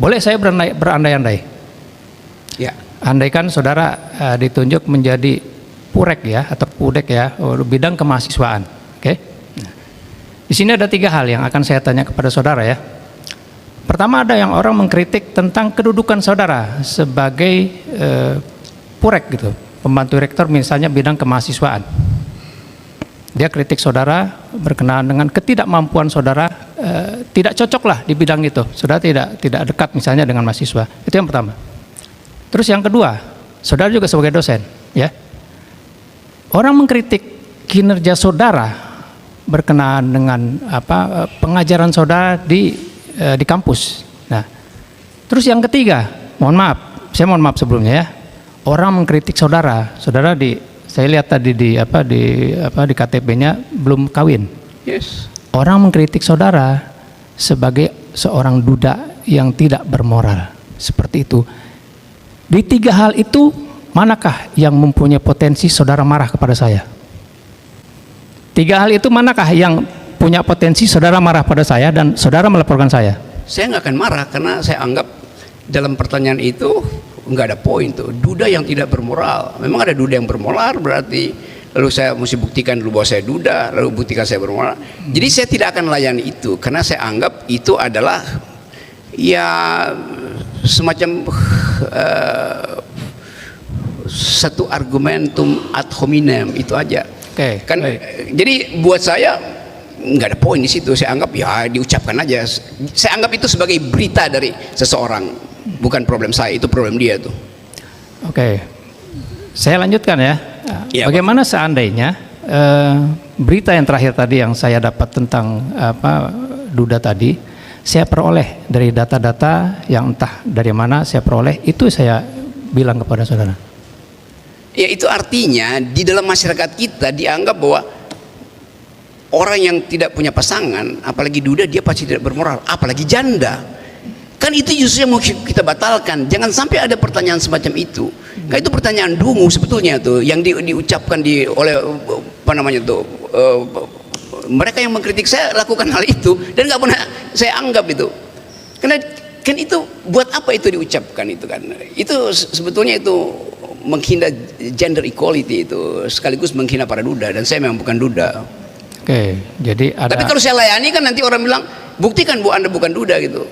Boleh saya berandai-andai? Ya. Andaikan saudara ditunjuk menjadi purek ya atau pudek ya, bidang kemahasiswaan. Oke. Di sini ada 3 hal yang akan saya tanya kepada saudara ya. Pertama, ada yang orang mengkritik tentang kedudukan saudara sebagai purek gitu, pembantu rektor misalnya bidang kemahasiswaan. Dia kritik saudara berkenaan dengan ketidakmampuan saudara, tidak cocok lah di bidang itu. Saudara tidak dekat misalnya dengan mahasiswa. Itu yang pertama. Terus yang kedua, saudara juga sebagai dosen, ya. Orang mengkritik kinerja saudara berkenaan dengan pengajaran saudara di kampus. Nah, terus yang ketiga, saya mohon maaf sebelumnya ya. Orang mengkritik saudara saya lihat tadi di KTP-nya belum kawin. Yes. Orang mengkritik saudara sebagai seorang duda yang tidak bermoral. Seperti itu. Di 3 hal itu, manakah yang mempunyai potensi saudara marah kepada saya? 3 hal itu manakah yang punya potensi saudara marah pada saya dan saudara melaporkan saya? Saya nggak akan marah karena saya anggap dalam pertanyaan itu nggak ada poin tuh. Duda yang tidak bermoral. Memang ada duda yang bermoral, berarti lalu saya mesti buktikan dulu bahwa saya duda, lalu buktikan saya bermoral. Jadi saya tidak akan layani itu karena saya anggap itu adalah ya semacam satu argumentum ad hominem, itu aja. Oke, kan baik. Jadi buat saya nggak ada poin di situ. Saya anggap ya diucapkan aja. Saya anggap itu sebagai berita dari seseorang, bukan problem saya, itu problem dia tuh. Oke, saya lanjutkan ya. Ya, bagaimana seandainya berita yang terakhir tadi yang saya dapat tentang duda tadi, saya peroleh dari data-data yang entah dari mana saya peroleh, itu saya bilang kepada saudara. Ya, itu artinya di dalam masyarakat kita dianggap bahwa orang yang tidak punya pasangan, apalagi duda, dia pasti tidak bermoral, apalagi janda. Kan itu justru yang mau kita batalkan. Jangan sampai ada pertanyaan semacam itu. Kan itu pertanyaan dungu sebetulnya tuh yang diucapkan oleh apa namanya tuh mereka yang mengkritik saya lakukan hal itu dan nggak pernah saya anggap itu. Karena kan itu buat apa itu diucapkan itu kan? Itu sebetulnya itu menghina gender equality, itu sekaligus menghina para duda, dan saya memang bukan duda. Oke, jadi ada. Tapi kalau saya layani kan nanti orang bilang buktikan Bu Anda bukan duda gitu.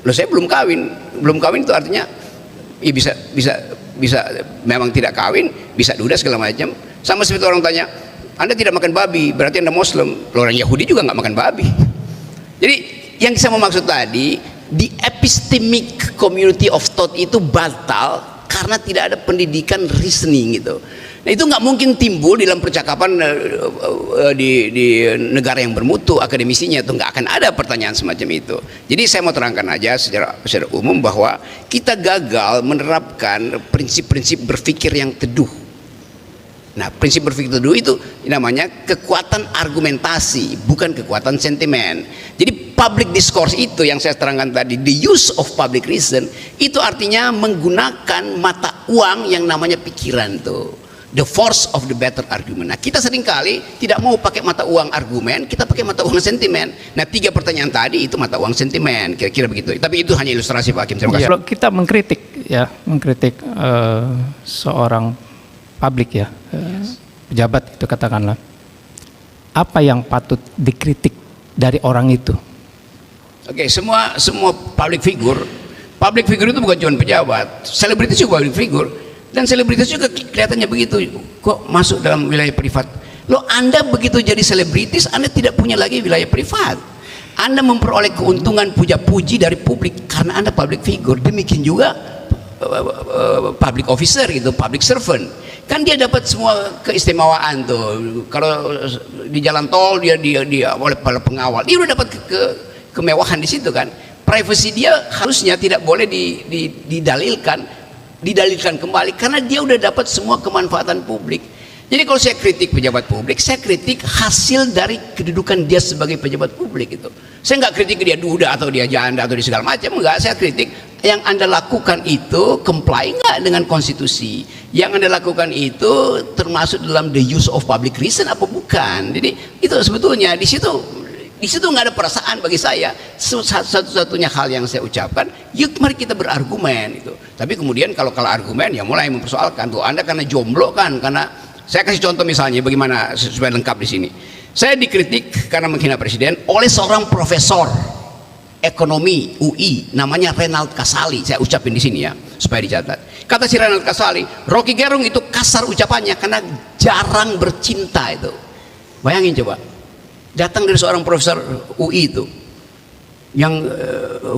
Loh, saya belum kawin. Belum kawin itu artinya ya bisa memang tidak kawin, bisa duda segala macam. Sama seperti orang tanya, Anda tidak makan babi, berarti Anda Muslim. Loh, orang Yahudi juga nggak makan babi. Jadi yang saya mau maksud tadi, di epistemic community of thought itu batal karena tidak ada pendidikan reasoning gitu. Nah, itu nggak mungkin timbul dalam percakapan di negara yang bermutu akademisinya, itu nggak akan ada pertanyaan semacam itu. Jadi saya mau terangkan aja secara umum bahwa kita gagal menerapkan prinsip-prinsip berpikir yang teduh. Nah, prinsip berpikir teduh itu namanya kekuatan argumentasi, bukan kekuatan sentimen. Jadi public discourse itu yang saya terangkan tadi, the use of public reason, itu artinya menggunakan mata uang yang namanya pikiran tuh. The force of the better argument. Nah, kita seringkali tidak mau pakai mata uang argumen, kita pakai mata uang sentimen. Nah, 3 pertanyaan tadi itu mata uang sentimen, kira-kira begitu. Tapi itu hanya ilustrasi Pak Hakim. Terima kasih. Kalau kita mengkritik seorang publik ya, pejabat itu katakanlah, apa yang patut dikritik dari orang itu? Oke, semua public figure itu bukan cuma pejabat, selebritis juga public figure. Dan selebritis juga kelihatannya begitu, kok masuk dalam wilayah privat. Loh, Anda begitu jadi selebritis, Anda tidak punya lagi wilayah privat. Anda memperoleh keuntungan puja-puji dari publik karena Anda public figure. Demikian juga public officer gitu, public servant. Kan dia dapat semua keistimewaan tuh. Kalau di jalan tol dia oleh para pengawal, dia udah dapat kemewahan di situ kan. Privacy dia harusnya tidak boleh didalilkan kembali karena dia udah dapat semua kemanfaatan publik. Jadi kalau saya kritik pejabat publik, saya kritik hasil dari kedudukan dia sebagai pejabat publik itu. Saya nggak kritik dia duda atau dia janda atau di segala macam, enggak. Saya kritik yang Anda lakukan itu comply nggak dengan konstitusi. Yang Anda lakukan itu termasuk dalam the use of public reason apa bukan. Jadi itu sebetulnya di situ Di situ nggak ada perasaan bagi saya. Satu-satunya hal yang saya ucapkan, yuk mari kita berargumen itu. Tapi kemudian kalau kalah argumen ya mulai mempersoalkan tuh Anda karena jomblo kan, karena saya kasih contoh misalnya bagaimana supaya lengkap di sini. Saya dikritik karena menghina presiden oleh seorang profesor ekonomi UI namanya Renald Kasali. Saya ucapin di sini ya supaya dicatat. Kata si Renald Kasali, Rocky Gerung itu kasar ucapannya karena jarang bercinta itu. Bayangin coba, datang dari seorang profesor UI itu yang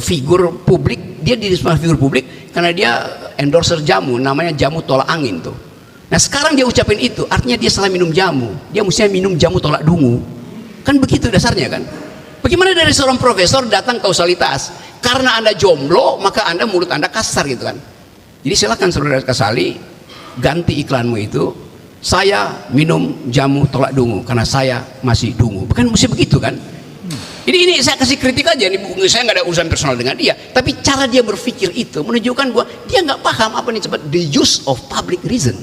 figur publik, dia di figur publik karena dia endorser jamu namanya jamu tolak angin tuh. Nah sekarang dia ucapin itu artinya dia salah minum jamu, dia mestinya minum jamu tolak dungu, kan begitu dasarnya kan. Bagaimana dari seorang profesor datang kausalitas, karena Anda jomblo maka Anda mulut Anda kasar gitu kan. Jadi silakan saudara Kasali ganti iklanmu itu, saya minum jamu tolak dungu karena saya masih dungu, bukan mesti begitu kan. Ini saya kasih kritik aja, ini saya nggak ada urusan personal dengan dia, tapi cara dia berpikir itu menunjukkan bahwa dia nggak paham apa yang disebut the use of public reason.